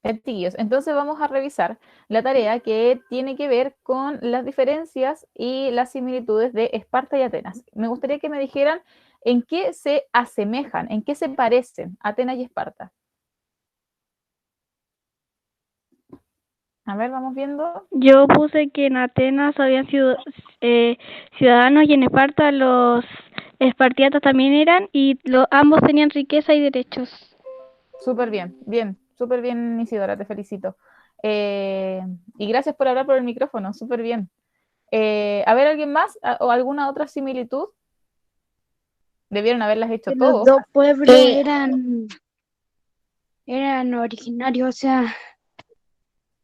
Chiquillos, entonces vamos a revisar la tarea que tiene que ver con las diferencias y las similitudes de Esparta y Atenas. Me gustaría que me dijeran en qué se asemejan, en qué se parecen Atenas y Esparta. A ver, vamos viendo. Yo puse que en Atenas habían ciudadanos y en Esparta los espartiatas también eran y ambos tenían riqueza y derechos. Súper bien, súper bien, Isidora, te felicito. Y gracias por hablar por el micrófono, súper bien. A ver, ¿alguien más o alguna otra similitud? Debieron haberlas hecho Que los todos. dos pueblos eran originarios, o sea,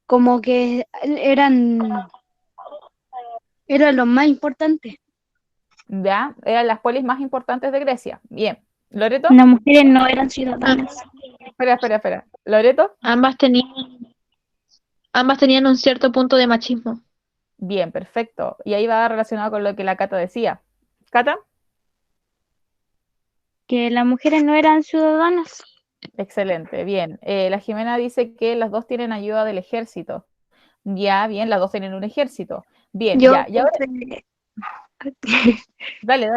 como que eran los más importantes. Ya, eran las polis más importantes de Grecia. Bien. ¿Loreto? Las mujeres no eran ciudadanas. Espera. ¿Loreto? Ambas tenían un cierto punto de machismo. Bien, perfecto. Y ahí va relacionado con lo que la Cata decía. ¿Cata? Que las mujeres no eran ciudadanas. Excelente, bien. La Jimena dice que las dos tienen ayuda del ejército. Ya, bien, las dos tienen un ejército. Bien, Yo ya. Y ahora, puse, dale.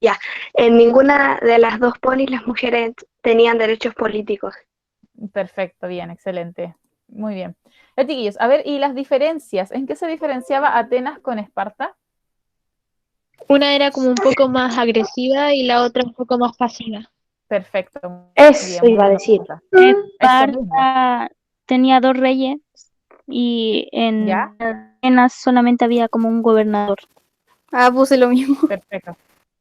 ya, en ninguna de las dos polis las mujeres tenían derechos políticos. Perfecto, bien, excelente. Muy bien. Chiquillos, a ver, ¿y las diferencias? ¿En qué se diferenciaba Atenas con Esparta? Una era como un poco más agresiva y la otra un poco más pasiva. Perfecto. Eso Bien, muy iba a buena decir. pregunta. Eso mismo. Esparta tenía 2 reyes y ¿Ya? en Atenas solamente había como un gobernador. Ah, puse lo mismo. Perfecto.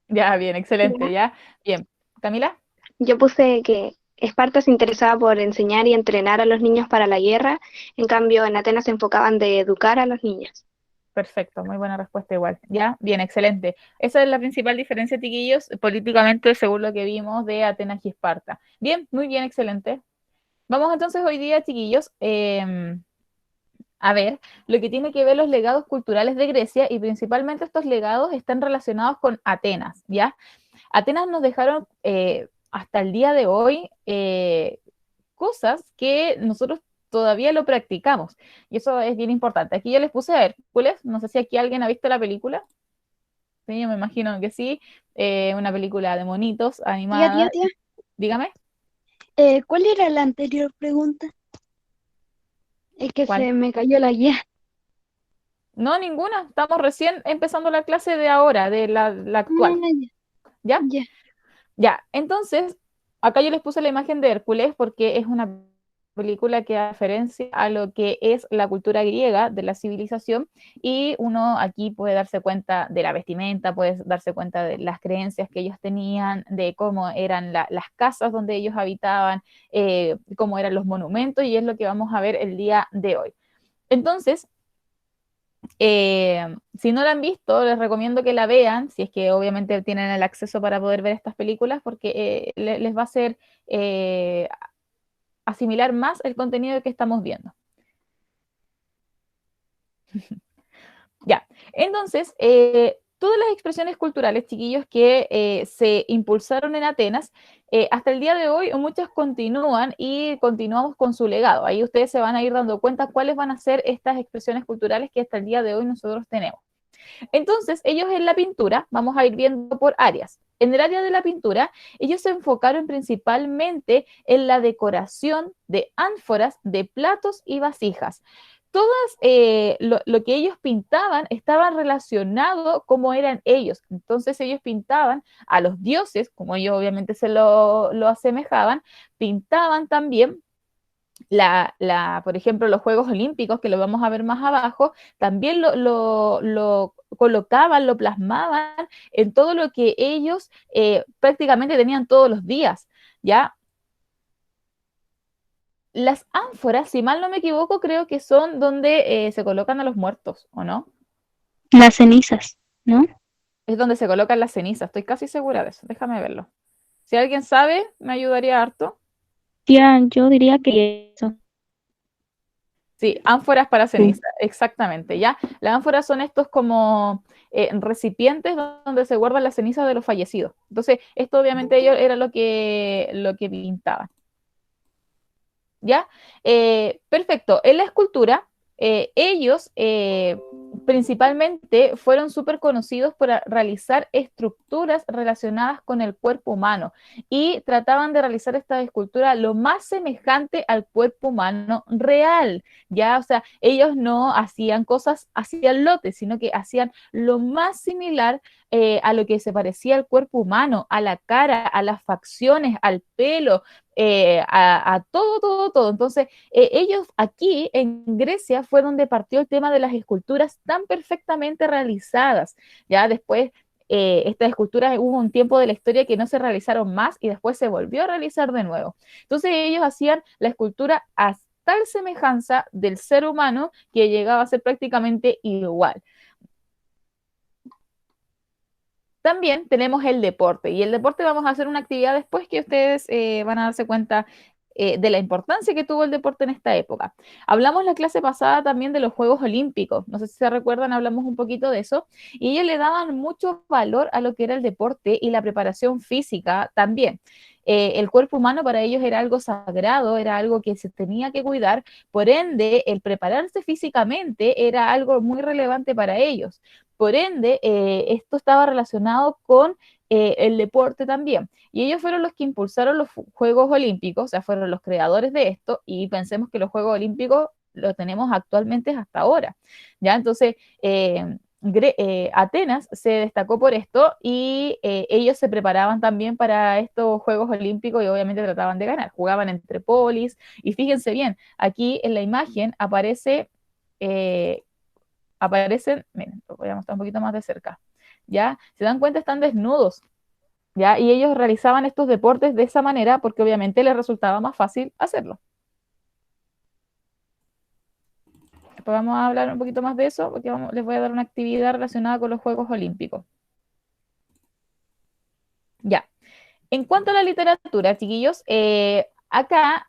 Ya, bien, excelente, ¿Ya? ya. Bien. ¿Camila? Yo puse que Esparta se interesaba por enseñar y entrenar a los niños para la guerra, en cambio en Atenas se enfocaban de educar a los niños. Perfecto, muy buena respuesta igual. Ya, bien, excelente. Esa es la principal diferencia, chiquillos, políticamente, según lo que vimos de Atenas y Esparta. Bien, muy bien, excelente. Vamos entonces hoy día, chiquillos, a ver lo que tiene que ver los legados culturales de Grecia y principalmente estos legados están relacionados con Atenas, ¿ya? Atenas nos dejaron hasta el día de hoy cosas que nosotros todavía lo practicamos. Y eso es bien importante. Aquí yo les puse a Hércules, no sé si aquí alguien ha visto la película. Sí, yo me imagino que sí. Una película de monitos animada. Tía, Dígame, ¿cuál era la anterior pregunta? Es que ¿cuál? se me cayó la guía. No, ninguna. Estamos recién empezando la clase de ahora, de la actual. Ah, ¿Ya? ya. Ya. Entonces, acá yo les puse la imagen de Hércules porque es una película que hace referencia a lo que es la cultura griega de la civilización y uno aquí puede darse cuenta de la vestimenta, puede darse cuenta de las creencias que ellos tenían, de cómo eran las casas donde ellos habitaban, cómo eran los monumentos y es lo que vamos a ver el día de hoy. Entonces, si no la han visto, les recomiendo que la vean, si es que obviamente tienen el acceso para poder ver estas películas, porque les va a hacer asimilar más el contenido que estamos viendo. Ya, entonces, todas las expresiones culturales, chiquillos, que se impulsaron en Atenas, hasta el día de hoy muchas continúan y continuamos con su legado. Ahí ustedes se van a ir dando cuenta cuáles van a ser estas expresiones culturales que hasta el día de hoy nosotros tenemos. Entonces, ellos en la pintura, vamos a ir viendo por áreas. En el área de la pintura, ellos se enfocaron principalmente en la decoración de ánforas, de platos y vasijas. Todas lo que ellos pintaban estaba relacionado como eran ellos. Entonces ellos pintaban a los dioses, como ellos obviamente se lo asemejaban, pintaban también por ejemplo, los Juegos Olímpicos, que lo vamos a ver más abajo, también lo colocaban, lo plasmaban en todo lo que ellos prácticamente tenían todos los días, ¿ya? Las ánforas, si mal no me equivoco, creo que son donde se colocan a los muertos, ¿o no? Las cenizas, ¿no? Es donde se colocan las cenizas, estoy casi segura de eso, déjame verlo. Si alguien sabe, me ayudaría harto. Tía, yo diría que eso. Sí, ánforas para Sí. ceniza, exactamente, ¿ya? Las ánforas son estos como recipientes donde se guardan las cenizas de los fallecidos. Entonces, esto obviamente ellos era lo que pintaban. ¿Ya? Perfecto. En la escultura, ellos principalmente fueron súper conocidos por realizar estructuras relacionadas con el cuerpo humano y trataban de realizar esta escultura lo más semejante al cuerpo humano real, ¿ya? O sea, ellos no hacían cosas, hacían lotes, sino que hacían lo más similar a lo que se parecía al cuerpo humano, a la cara, a las facciones, al pelo, a todo, todo, todo. Entonces, ellos aquí en Grecia fue donde partió el tema de las esculturas tan perfectamente realizadas. Ya después, estas esculturas hubo un tiempo de la historia que no se realizaron más y después se volvió a realizar de nuevo. Entonces, ellos hacían la escultura a tal semejanza del ser humano que llegaba a ser prácticamente igual. También tenemos el deporte, y el deporte vamos a hacer una actividad después que ustedes van a darse cuenta de la importancia que tuvo el deporte en esta época. Hablamos la clase pasada también de los Juegos Olímpicos, no sé si se recuerdan, hablamos un poquito de eso, y ellos le daban mucho valor a lo que era el deporte y la preparación física también. El cuerpo humano para ellos era algo sagrado, era algo que se tenía que cuidar, por ende, el prepararse físicamente era algo muy relevante para ellos. Por ende, esto estaba relacionado con el deporte también. Y ellos fueron los que impulsaron los Juegos Olímpicos, o sea, fueron los creadores de esto, y pensemos que los Juegos Olímpicos los tenemos actualmente hasta ahora. ¿Ya? Entonces, Atenas se destacó por esto y ellos se preparaban también para estos Juegos Olímpicos y obviamente trataban de ganar. Jugaban entre polis y fíjense bien, aquí en la imagen aparecen, miren, lo voy a mostrar un poquito más de cerca, ¿ya? Se dan cuenta, están desnudos, ¿ya? Y ellos realizaban estos deportes de esa manera porque obviamente les resultaba más fácil hacerlo. Después vamos a hablar un poquito más de eso porque les voy a dar una actividad relacionada con los Juegos Olímpicos. Ya. En cuanto a la literatura, chiquillos, acá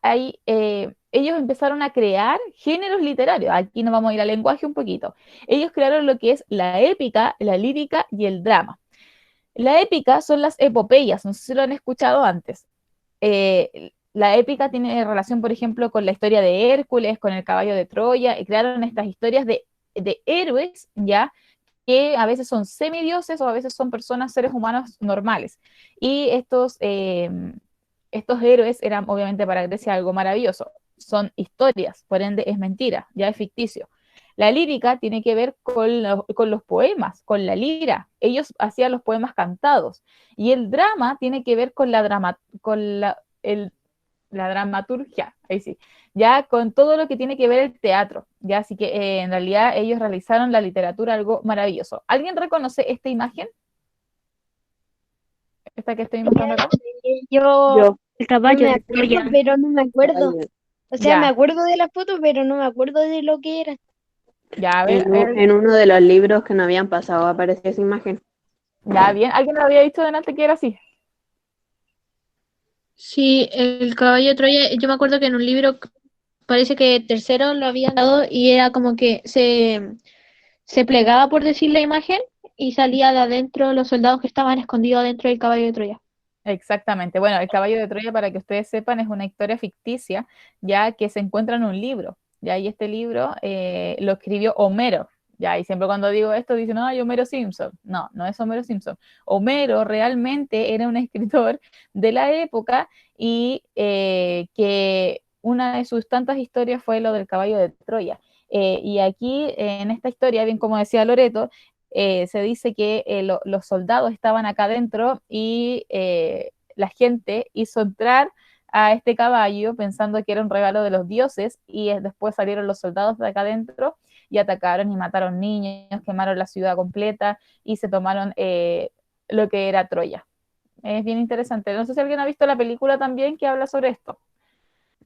ellos empezaron a crear géneros literarios. Aquí nos vamos a ir al lenguaje un poquito. Ellos crearon lo que es la épica, la lírica y el drama. La épica son las epopeyas, no sé si lo han escuchado antes. La épica tiene relación, por ejemplo, con la historia de Hércules, con el caballo de Troya, y crearon estas historias de héroes, ¿ya? Que a veces son semidioses o a veces son personas, seres humanos normales. Y estos héroes eran obviamente para Grecia algo maravilloso. Son historias, por ende es mentira, ya es ficticio. La lírica tiene que ver con los poemas, con la lira. Ellos hacían los poemas cantados. Y el drama tiene que ver con la dramaturgia, ahí sí, ya con todo lo que tiene que ver el teatro, ya así que en realidad ellos realizaron la literatura algo maravilloso. ¿Alguien reconoce esta imagen? Esta que estoy mostrando acá. Yo El no caballo me de acuerdo, Troya. pero no me acuerdo. O sea, me Ya, acuerdo de la foto, pero no me acuerdo de lo que era. ya, a ver, En uno de los libros que nos habían pasado aparece esa imagen. ya, bien. ¿Alguien me había dicho delante que era así? Sí, el caballo de Troya, yo me acuerdo que en un libro parece que tercero lo habían dado y era como que se plegaba, por decir la imagen, y salía de adentro los soldados que estaban escondidos dentro del caballo de Troya. Exactamente. Bueno, el caballo de Troya, para que ustedes sepan, es una historia ficticia, ya que se encuentra en un libro, ya, y este libro lo escribió Homero, ya, y siempre cuando digo esto dicen, no, hay Homero Simpson. No, no es Homero Simpson. Homero realmente era un escritor de la época y que una de sus tantas historias fue lo del caballo de Troya. Y aquí, en esta historia, bien como decía Loreto, se dice que los soldados estaban acá adentro y la gente hizo entrar a este caballo pensando que era un regalo de los dioses y después salieron los soldados de acá adentro y atacaron y mataron niños, quemaron la ciudad completa y se tomaron lo que era Troya. Es bien interesante. No sé si alguien ha visto la película también que habla sobre esto.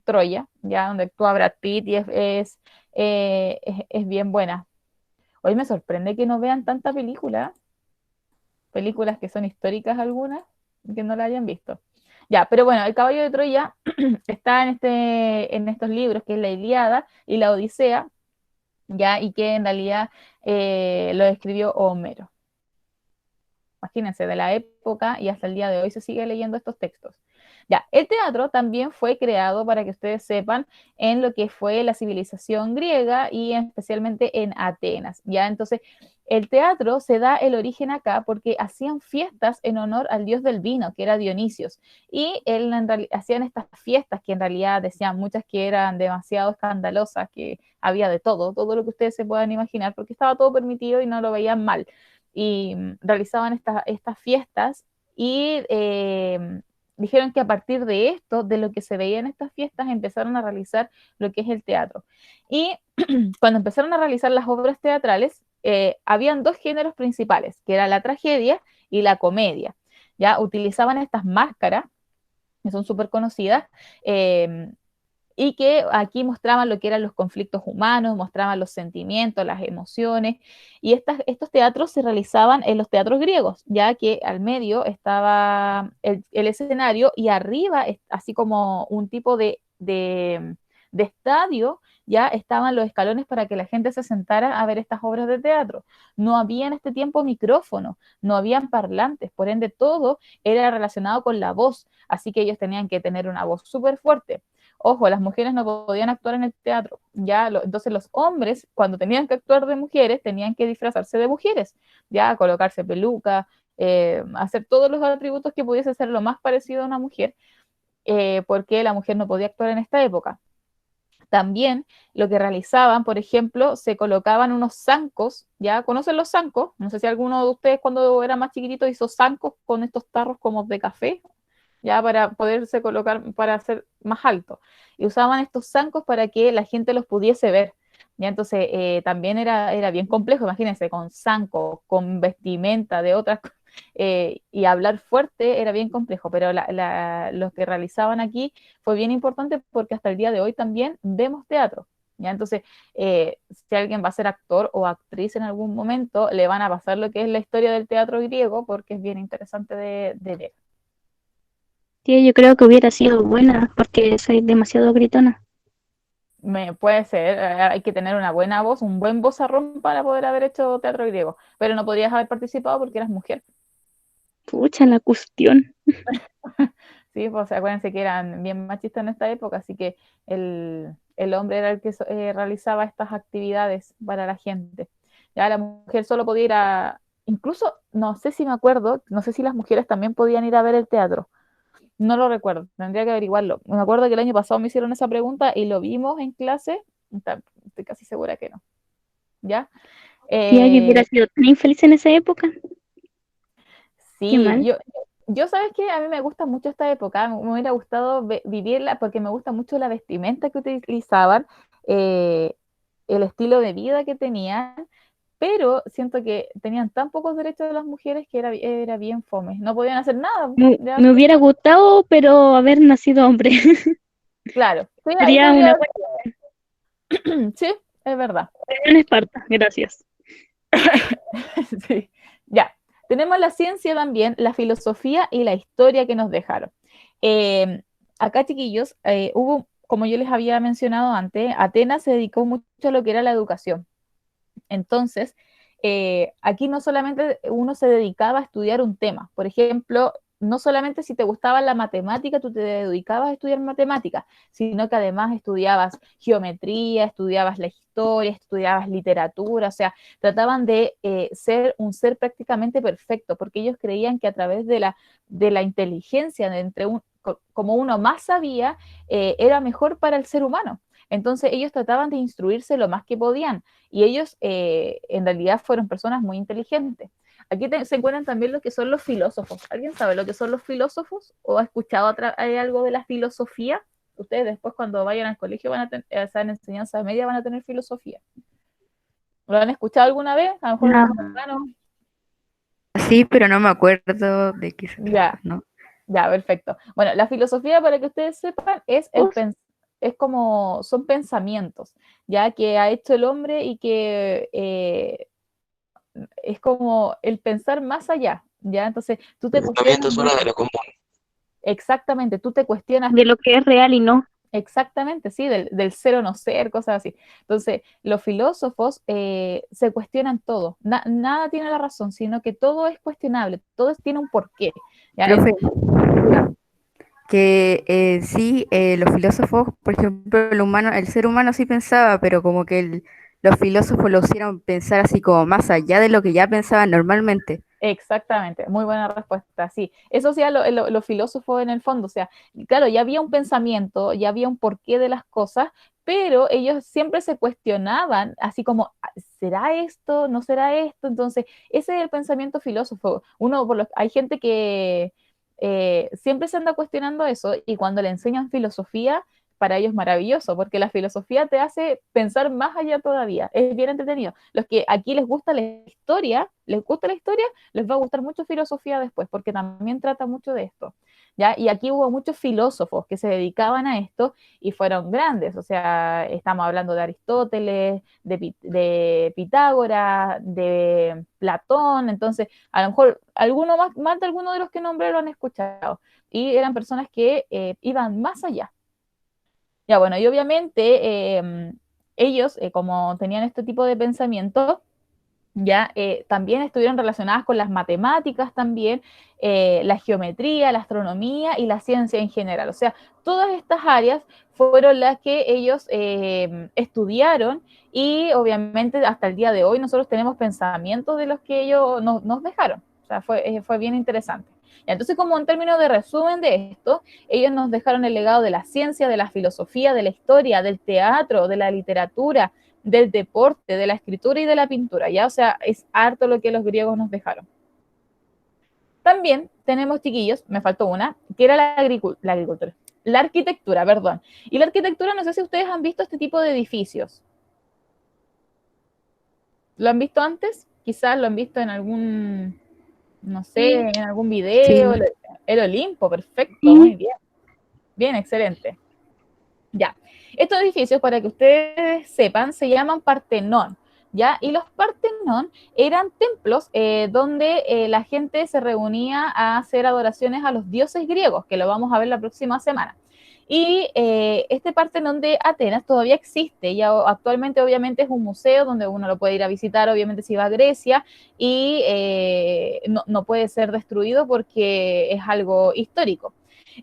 Troya, ya donde actúa Brad Pitt y es bien buena. Hoy me sorprende que no vean tanta película, películas que son históricas algunas, que no la hayan visto. Ya, pero bueno, el caballo de Troya está en estos libros, que es la Ilíada y la Odisea, ya, y que en realidad lo escribió Homero. Imagínense, de la época y hasta el día de hoy se sigue leyendo estos textos. Ya, el teatro también fue creado, para que ustedes sepan, en lo que fue la civilización griega y especialmente en Atenas, ¿ya? Entonces, el teatro se da el origen acá porque hacían fiestas en honor al dios del vino, que era Dionisios, y él hacían estas fiestas que en realidad decían muchas que eran demasiado escandalosas, que había de todo lo que ustedes se puedan imaginar, porque estaba todo permitido y no lo veían mal. Y realizaban estas fiestas y dijeron que a partir de esto, de lo que se veía en estas fiestas, empezaron a realizar lo que es el teatro. Y cuando empezaron a realizar las obras teatrales, habían dos géneros principales, que era la tragedia y la comedia. Ya utilizaban estas máscaras, que son súper conocidas, y que aquí mostraban lo que eran los conflictos humanos, mostraban los sentimientos, las emociones, y estos teatros se realizaban en los teatros griegos, ya que al medio estaba el escenario y arriba, así como un tipo de estadio, ya estaban los escalones para que la gente se sentara a ver estas obras de teatro. No había en este tiempo micrófono, no habían parlantes, por ende todo era relacionado con la voz, así que ellos tenían que tener una voz súper fuerte. Ojo, las mujeres no podían actuar en el teatro, ya, entonces los hombres, cuando tenían que actuar de mujeres, tenían que disfrazarse de mujeres, ya, colocarse peluca, hacer todos los atributos que pudiese ser lo más parecido a una mujer, porque la mujer no podía actuar en esta época. También lo que realizaban, por ejemplo, se colocaban unos zancos, ¿ya? ¿Conocen los zancos? No sé si alguno de ustedes cuando era más chiquitito hizo zancos con estos tarros como de café, ya para poderse colocar, para ser más alto. Y usaban estos zancos para que la gente los pudiese ver. Ya, entonces también era bien complejo, imagínense, con zancos, con vestimenta de otras y hablar fuerte era bien complejo, pero lo que realizaban aquí fue bien importante porque hasta el día de hoy también vemos teatro. ¿Ya? Entonces, si alguien va a ser actor o actriz en algún momento, le van a pasar lo que es la historia del teatro griego porque es bien interesante de ver. Sí, yo creo que hubiera sido buena porque soy demasiado gritona. Puede ser, hay que tener una buena voz, un buen vozarrón para poder haber hecho teatro griego, pero no podrías haber participado porque eras mujer. Pucha, la cuestión. Sí, pues acuérdense que eran bien machistas en esta época, así que el hombre era el que realizaba estas actividades para la gente. Ya la mujer solo podía ir incluso, no sé si me acuerdo, no sé si las mujeres también podían ir a ver el teatro. No lo recuerdo, tendría que averiguarlo. Me acuerdo que el año pasado me hicieron esa pregunta y lo vimos en clase, estoy casi segura que no. ¿Ya? Tía, yo hubiera sido tan infeliz en esa época. Qué Sí, mal. yo sabes que a mí me gusta mucho esta época, me hubiera gustado vivirla porque me gusta mucho la vestimenta que utilizaban, eh, el estilo de vida que tenían, pero siento que tenían tan pocos derechos de las mujeres que era bien fome, no podían hacer nada, ¿ya? Me hubiera gustado, pero haber nacido hombre. Claro, sí, ahí Sería podría una haber, sí, es verdad. buena Esparta. Gracias. Sí. Ya, tenemos la ciencia también, la filosofía y la historia que nos dejaron. Eh, Acá, chiquillos, como yo les había mencionado antes, Atenas se dedicó mucho a lo que era la educación. Entonces, aquí no solamente uno se dedicaba a estudiar un tema, por ejemplo, no solamente si te gustaba la matemática, tú te dedicabas a estudiar matemáticas, sino que además estudiabas geometría, estudiabas la historia, estudiabas literatura, o sea, trataban de ser un ser prácticamente perfecto, porque ellos creían que a través de la inteligencia, como uno más sabía, era mejor para el ser humano. Entonces ellos trataban de instruirse lo más que podían y ellos en realidad fueron personas muy inteligentes. Aquí se encuentran también lo que son los filósofos. ¿Alguien sabe lo que son los filósofos? ¿O ha escuchado algo de la filosofía? Ustedes después cuando vayan al colegio van a tener, en enseñanza media van a tener filosofía. ¿Lo han escuchado alguna vez? A lo mejor No. algún hermano. Sí, pero no me acuerdo de qué se Ya, trata, ¿no? ya, perfecto. Bueno, la filosofía, para que ustedes sepan, es como, son pensamientos, ya que ha hecho el hombre y que es como el pensar más allá, ¿ya? Entonces, tú te cuestionas Fuera de lo común. exactamente, tú te cuestionas De lo que es real y no. exactamente, sí, del ser o no ser, cosas así. Entonces, los filósofos se cuestionan todo, nada tiene la razón, sino que todo es cuestionable, todo tiene un porqué, ¿ya? Profe, que sí, los filósofos, por ejemplo, el ser humano sí pensaba, pero como que los filósofos lo hicieron pensar así como más allá de lo que ya pensaban normalmente. Exactamente, muy buena respuesta, sí. Eso hacía los filósofos en el fondo, o sea, claro, ya había un pensamiento, ya había un porqué de las cosas, pero ellos siempre se cuestionaban, así como, "Ah, ¿será esto? ¿No será esto?". Entonces, ese es el pensamiento filósofo. Hay gente que siempre se anda cuestionando eso y cuando le enseñan filosofía, para ellos es maravilloso, porque la filosofía te hace pensar más allá todavía, es bien entretenido. Los que aquí les gusta la historia, les va a gustar mucho filosofía después, porque también trata mucho de esto. ¿Ya? Y aquí hubo muchos filósofos que se dedicaban a esto y fueron grandes, o sea, estamos hablando de Aristóteles, de Pitágoras, de Platón, entonces a lo mejor alguno más de alguno de los que nombré lo han escuchado, y eran personas que iban más allá. Ya, bueno, y obviamente ellos, como tenían este tipo de pensamiento, ya también estuvieron relacionadas con las matemáticas también, la geometría, la astronomía y la ciencia en general. O sea, todas estas áreas fueron las que ellos estudiaron y obviamente hasta el día de hoy nosotros tenemos pensamientos de los que ellos nos dejaron. O sea, fue bien interesante. Entonces, como en términos de resumen de esto, ellos nos dejaron el legado de la ciencia, de la filosofía, de la historia, del teatro, de la literatura, del deporte, de la escritura y de la pintura, ¿ya? O sea, es harto lo que los griegos nos dejaron. También tenemos, chiquillos, me faltó una, que era la agricultura, la arquitectura, perdón. Y la arquitectura, no sé si ustedes han visto este tipo de edificios. ¿Lo han visto antes? Quizás lo han visto en algún, no sé, Sí, en algún Sí, video. El Olimpo, perfecto, muy Sí, bien. Bien, excelente. Ya, estos edificios, para que ustedes sepan, se llaman Partenón, ¿ya? Y los Partenón eran templos donde la gente se reunía a hacer adoraciones a los dioses griegos, que lo vamos a ver la próxima semana. Y este Partenón de Atenas todavía existe, ya actualmente obviamente es un museo donde uno lo puede ir a visitar, obviamente si va a Grecia, y no puede ser destruido porque es algo histórico.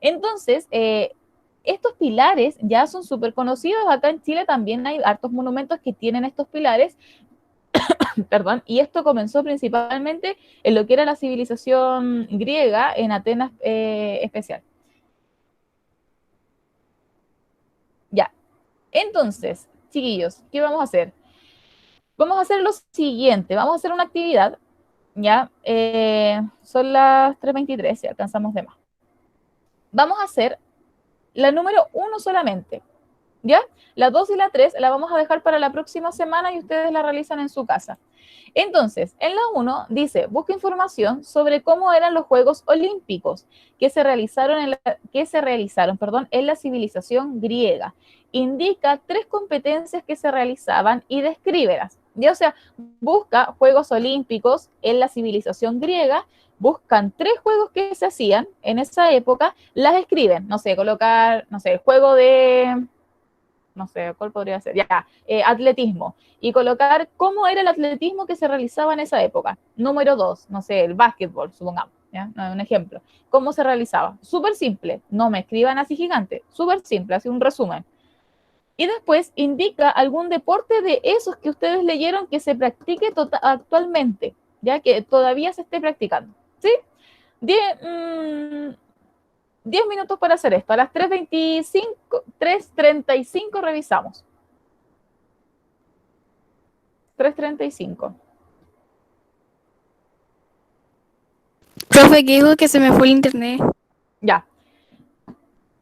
Entonces, estos pilares ya son súper conocidos. Acá en Chile también hay hartos monumentos que tienen estos pilares, perdón, y esto comenzó principalmente en lo que era la civilización griega en Atenas especial. Ya, entonces, chiquillos, ¿qué vamos a hacer? Vamos a hacer lo siguiente, vamos a hacer una actividad, ya, son las 3:23, si alcanzamos de más. Vamos a hacer la número uno solamente, ¿ya? La 2 y la 3 la vamos a dejar para la próxima semana y ustedes la realizan en su casa. Entonces, en la uno dice, busca información sobre cómo eran los Juegos Olímpicos que se realizaron, perdón, en la civilización griega. Indica 3 competencias que se realizaban y descríbelas. ¿Ya? O sea, busca Juegos Olímpicos en la civilización griega, buscan 3 juegos que se hacían en esa época, las escriben, no sé, colocar, no sé, el juego de no sé, ¿cuál podría ser? Ya, atletismo. Y colocar cómo era el atletismo que se realizaba en esa época. Número 2, no sé, el básquetbol, supongamos. ¿Ya? Un ejemplo. ¿Cómo se realizaba? Súper simple. No me escriban así gigante. Súper simple, así un resumen. Y después indica algún deporte de esos que ustedes leyeron que se practique actualmente, ya que todavía se esté practicando. ¿Sí? 10 minutos para hacer esto. A las 3:35 revisamos. 3:35. profe, que dijo que se me fue el internet. Ya.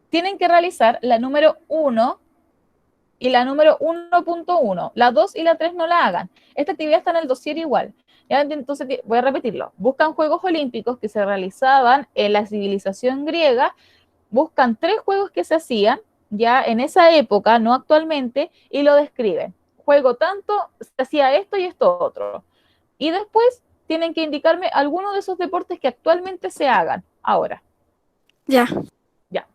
Tienen que realizar la número 1 y la número 1.1. La 2 y la 3 no la hagan. Esta actividad está en el dossier igual. ¿Ya? Entonces, voy a repetirlo. Buscan Juegos Olímpicos que se realizaban en la civilización griega. Buscan 3 juegos que se hacían ya en esa época, no actualmente, y lo describen. Juego tanto, se hacía esto y esto otro. Y después tienen que indicarme alguno de esos deportes que actualmente se hagan ahora. Ya. Ya.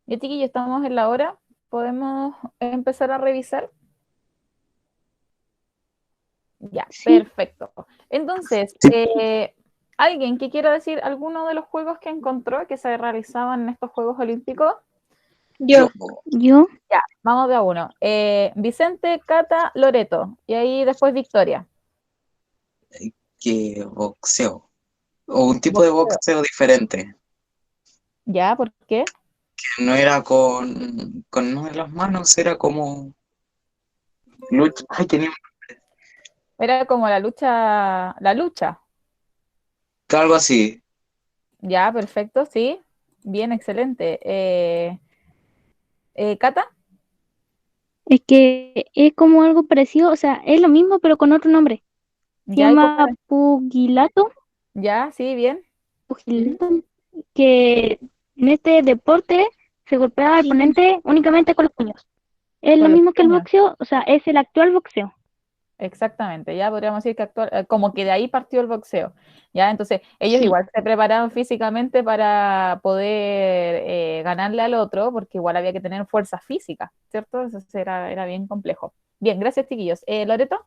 Ya, chiquillos, estamos en la hora. ¿Podemos empezar a revisar? Ya, Sí. perfecto. Entonces, Sí. ¿alguien que quiera decir alguno de los juegos que encontró que se realizaban en estos Juegos Olímpicos? Yo. Yo, Ya, vamos de a uno. Vicente, Cata, Loreto. Y ahí después Victoria. Que boxeo. O un tipo de Boxeo. boxeo diferente. ¿Ya? ¿Por qué? Que no era con una de las manos, era como lucha. Ay, tenía Era como la lucha. algo así. Ya, perfecto, sí. Bien, excelente. ¿Cata? es que es como algo parecido, o sea, es lo mismo pero con otro nombre. Se ¿Ya? ¿Y cómo llama era? pugilato, ¿Ya? Sí, bien. pugilato, que en este deporte se golpea al oponente únicamente con los puños. Es lo Con los mismo que el puños. boxeo, o sea, es el actual boxeo. Exactamente, ya podríamos decir que como que de ahí partió el boxeo, ¿ya? Entonces, ellos Sí, igual se preparaban físicamente para poder ganarle al otro, porque igual había que tener fuerza física, ¿cierto? Eso era bien complejo. Bien, gracias, chiquillos. ¿Loreto?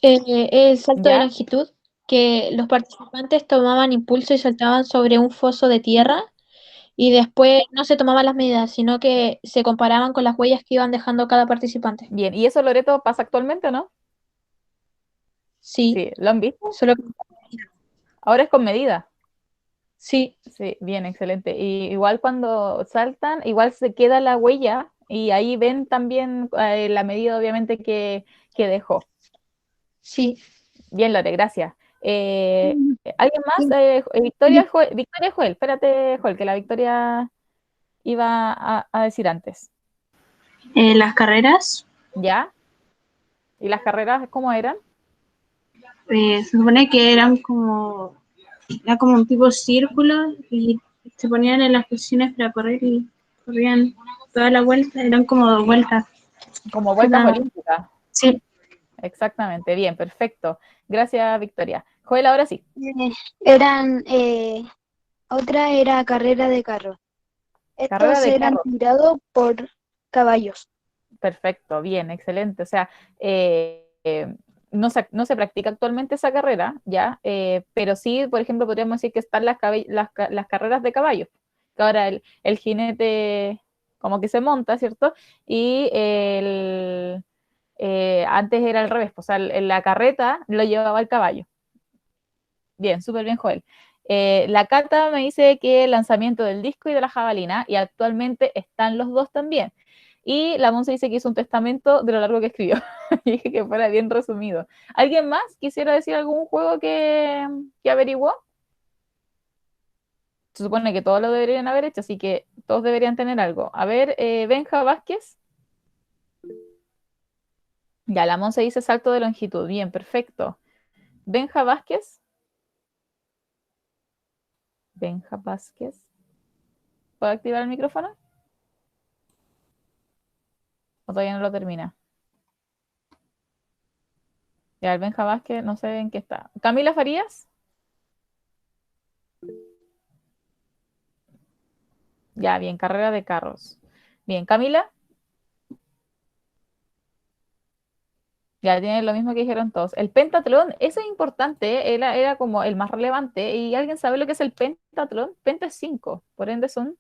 El salto de ¿Ya? longitud, que los participantes tomaban impulso y saltaban sobre un foso de tierra y después no se tomaban las medidas, sino que se comparaban con las huellas que iban dejando cada participante. Bien, ¿y eso, Loreto, pasa actualmente o no? Sí, Sí, ¿lo han visto? solo que Ahora es con medida. sí, Sí, bien, excelente. Y igual cuando saltan, igual se queda la huella y ahí ven también la medida, obviamente, que dejó. sí. Bien, Lore, gracias. mm, ¿Alguien más? sí. Yo, Victoria Joel, espérate, Joel, que la Victoria iba a decir antes. Las carreras, ¿Ya? ¿Y las carreras cómo eran? se supone que era como un tipo círculo y se ponían en las posiciones para correr y corrían toda la vuelta, eran como 2 vueltas. Como vueltas Cada- olímpicas. Sí, Exactamente, bien, perfecto. Gracias, Victoria. Joel, ahora sí. Eran, otra era carrera de carro. Carrera Estos de eran carro. tirados por caballos. Perfecto, bien, excelente. O sea, no se practica actualmente esa carrera, ¿ya? Pero sí, por ejemplo, podríamos decir que están las carreras de caballos. Que ahora el jinete como que se monta, ¿cierto? Y antes era al revés, pues, o sea, la carreta lo llevaba el caballo. Bien, súper bien, Joel. La Cata me dice que el lanzamiento del disco y de la jabalina, y actualmente están los dos también. Y la Monse dice que hizo un testamento de lo largo que escribió. Y dije que fuera bien resumido. ¿Alguien más quisiera decir algún juego que averiguó? Se supone que todos lo deberían haber hecho, así que todos deberían tener algo. A ver, Benja Vázquez. Ya, la Monse dice salto de longitud. Bien, perfecto. Benja Vázquez. Benja Vázquez. ¿Puedo activar el micrófono? ¿O todavía no lo termina? Ya, el Benja Vázquez, no sé en qué está. Camila Farías. Ya, bien, carrera de carros. Bien, Camila. Ya tiene lo mismo que dijeron todos. El pentatlón, ese es importante, era como el más relevante. ¿Y alguien sabe lo que es el pentatlón? Penta es 5, por ende son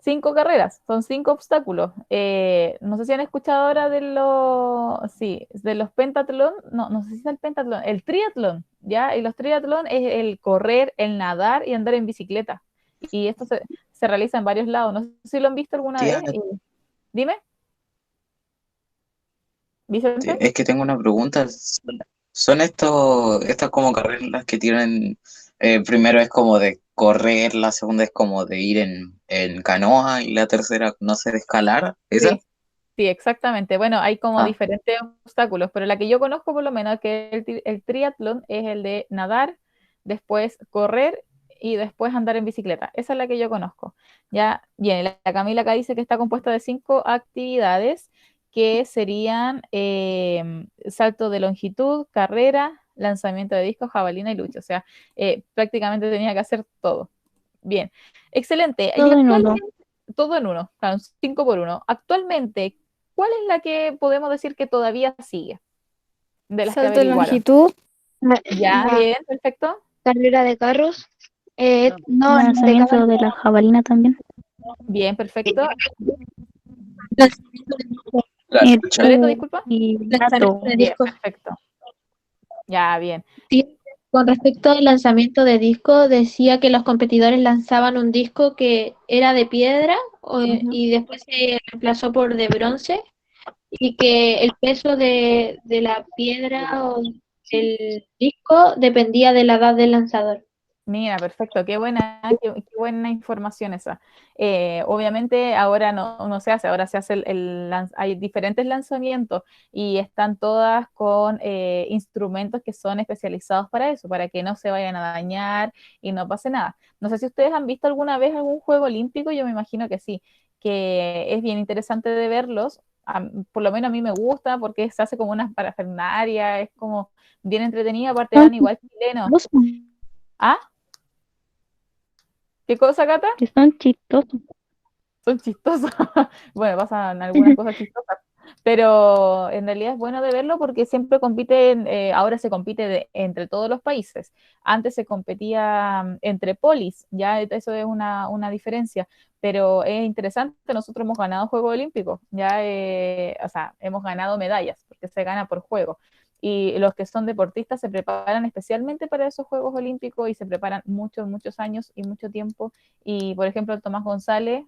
5 carreras, son 5 obstáculos. No sé si han escuchado ahora de los pentatlón, no sé si es el pentatlón, el triatlón, ¿ya? Y los triatlón es el correr, el nadar y andar en bicicleta. Y esto se realiza en varios lados. No sé si lo han visto alguna vez. Dime, Vicente. Es que tengo una pregunta. ¿Son estas como carreras que tienen, primero es como de correr, la segunda es como de ir en canoa y la tercera, no sé, de escalar? ¿Esa? Sí, sí, exactamente. Bueno, hay como Ah, diferentes obstáculos, pero la que yo conozco por lo menos que el triatlón es el de nadar, después correr y después andar en bicicleta. Esa es la que yo conozco. Ya, bien, la Camila acá dice que está compuesta de 5 actividades que serían salto de longitud, carrera, lanzamiento de disco, jabalina y lucha. O sea, prácticamente tenía que hacer todo. Bien, excelente. Y Todo en uno. actualmente, todo en uno, claro, 5 por 1. Actualmente, ¿cuál es la que podemos decir que todavía sigue? De las que Salto de averiguaron. longitud, Ya, La bien, perfecto. carrera de carros. No, de lanzamiento caballo. de la jabalina también. Bien, perfecto. Lanzamiento de disco. La Eh, lucha. Loreto, disculpa. Lanzamiento de Bien, disco. perfecto. Ya, bien. Sí, con respecto al lanzamiento de disco, decía que los competidores lanzaban un disco que era de piedra y después se reemplazó por de bronce y que el peso de la piedra o el disco dependía de la edad del lanzador. Mira, perfecto, qué buena información esa. Obviamente ahora no se hace, ahora se hace hay diferentes lanzamientos y están todas con instrumentos que son especializados para eso, para que no se vayan a dañar y no pase nada. No sé si ustedes han visto alguna vez algún juego olímpico, yo me imagino que sí, que es bien interesante de verlos. Por lo menos a mí me gusta porque se hace como una parafernalia, es como bien entretenido, aparte van igual chilenos. ¿Ah? ¿Qué cosa, Cata? Que son chistosos. Son chistosos. Bueno, pasan algunas cosas chistosas. Pero en realidad es bueno de verlo porque siempre compiten, ahora se compite entre todos los países. Antes se competía entre polis, ya eso es una diferencia. Pero es interesante, nosotros hemos ganado Juegos Olímpicos, ya, o sea, hemos ganado medallas, porque se gana por juego. Y los que son deportistas se preparan especialmente para esos Juegos Olímpicos y se preparan muchos, muchos años y mucho tiempo. Y por ejemplo, el Tomás González,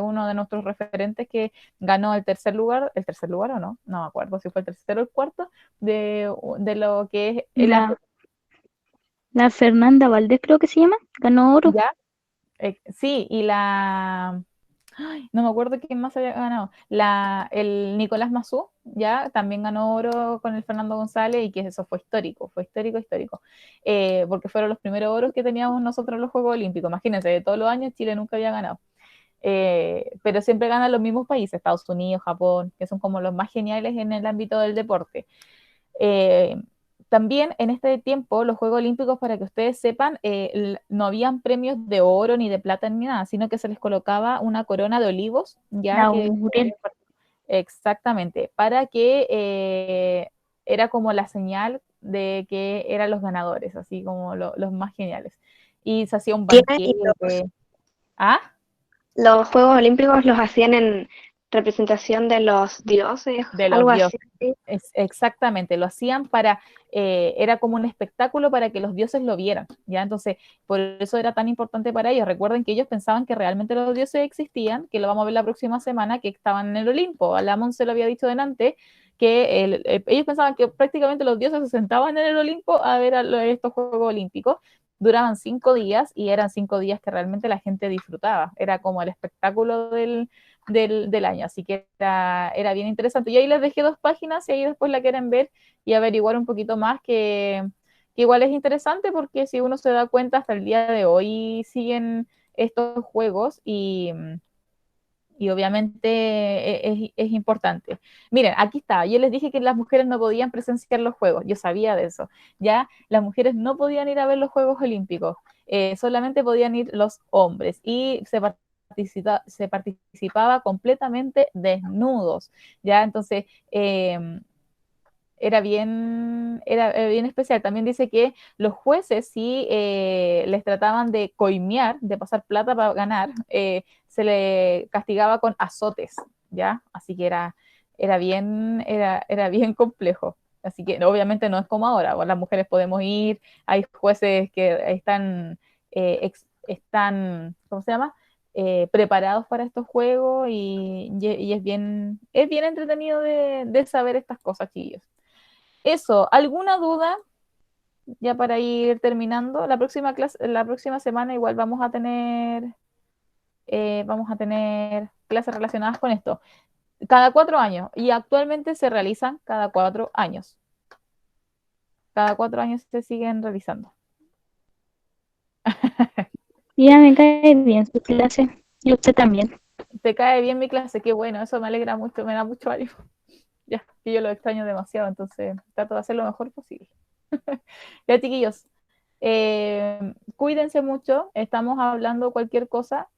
uno de nuestros referentes que ganó el tercer lugar o no me acuerdo si fue el tercero o el cuarto, de lo que es La Fernanda Valdés creo que se llama, ganó oro. ya, sí, y no me acuerdo quién más había ganado. El Nicolás Massú, ya, también ganó oro con el Fernando González y que eso fue histórico, histórico. Porque fueron los primeros oros que teníamos nosotros en los Juegos Olímpicos. Imagínense, de todos los años Chile nunca había ganado. Pero siempre ganan los mismos países, Estados Unidos, Japón, que son como los más geniales en el ámbito del deporte. También en este tiempo, los Juegos Olímpicos, para que ustedes sepan, no habían premios de oro ni de plata ni nada, sino que se les colocaba una corona de olivos, ya que exactamente, para que era como la señal de que eran los ganadores, así como los más geniales. Y se hacía un banquete. ¿Ah? Los Juegos Olímpicos los hacían en representación de los dioses, De los algo dioses. así. Exactamente, lo hacían era como un espectáculo para que los dioses lo vieran, ¿ya? Entonces, por eso era tan importante para ellos. Recuerden que ellos pensaban que realmente los dioses existían, que lo vamos a ver la próxima semana, que estaban en el Olimpo. A la Monse lo había dicho delante, que ellos pensaban que prácticamente los dioses se sentaban en el Olimpo a ver estos Juegos Olímpicos. Duraban 5 días y eran 5 días que realmente la gente disfrutaba. Era como el espectáculo del año, así que era bien interesante. Y ahí les dejé 2 páginas, y ahí después la quieren ver y averiguar un poquito más, que igual es interesante porque si uno se da cuenta, hasta el día de hoy siguen estos juegos y obviamente es importante. Miren, aquí está, yo les dije que las mujeres no podían presenciar los juegos, yo sabía de eso, ya las mujeres no podían ir a ver los Juegos Olímpicos, solamente podían ir los hombres y se participaba completamente desnudos, ya, entonces era bien especial. También dice que los jueces sí les trataban de coimear, de pasar plata para ganar, se le castigaba con azotes, ¿ya? Así que era bien complejo. Así que obviamente no es como ahora, las mujeres podemos ir, hay jueces que están, ¿cómo se llama? Preparados para estos juegos y es bien entretenido de saber estas cosas, chicos. Eso, ¿alguna duda? Ya para ir terminando, la próxima semana igual vamos a tener clases relacionadas con esto. Cada 4 años, y actualmente se realizan cada 4 años. Cada 4 años se siguen realizando. Ya me cae bien su clase. Y usted también. ¿Te cae bien mi clase? Qué bueno, eso me alegra mucho, me da mucho ánimo. Ya, que yo lo extraño demasiado, entonces trato de hacer lo mejor posible. Ya, chiquillos, cuídense mucho, estamos hablando cualquier cosa.